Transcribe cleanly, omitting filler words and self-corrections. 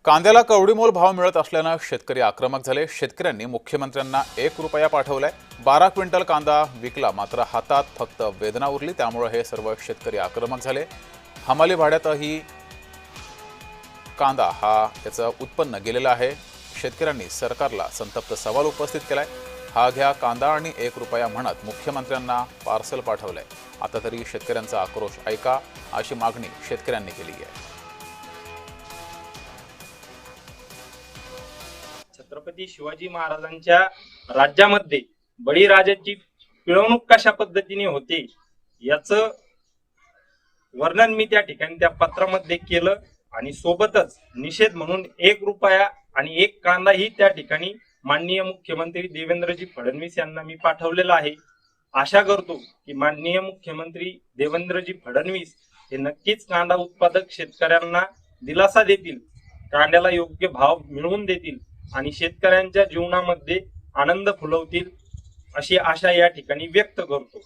कांद्याला कवडीमोल भाव मिळत असल्यानं शेतकरी आक्रमक झाले। शेतकऱ्यांनी मुख्यमंत्र्यांना 1 रुपया पाठवलाय। 12 क्विंटल कांदा विकला, मात्र हातात फक्त वेदना उरली। त्यामुळे हे सर्व शेतकरी आक्रमक झाले। हमाली भाड्यातही कांदा याचं उत्पन्न गेलेलं आहे। शेतकऱ्यांनी सरकारला संतप्त सवाल उपस्थित केलाय। हा घ्या कांदा आणि 1 रुपया म्हणत मुख्यमंत्र्यांना पार्सल पाठवलंय। आता तरी शेतकऱ्यांचा आक्रोश ऐका, अशी मागणी शेतकऱ्यांनी केली आहे। छत्रपती शिवाजी महाराजांच्या राज्यामध्ये बळीराजाची पिळवणूक कशा पद्धतीने होते याचं वर्णन मी त्या ठिकाणी त्या पत्रामध्ये केलं आणि सोबतच निषेध म्हणून 1 रुपया आणि 1 कांदा ही त्या ठिकाणी माननीय मुख्यमंत्री देवेंद्रजी फडणवीस यांना मी पाठवलेला आहे। आशा करतो की माननीय मुख्यमंत्री देवेंद्रजी फडणवीस हे नक्कीच कांदा उत्पादक शेतकऱ्यांना दिलासा देतील, कांद्याला योग्य भाव मिळवून देतील आणि शेतकऱ्यांच्या जीवनामध्ये आनंद फुलवतील अशी आशा या ठिकाणी व्यक्त करतो।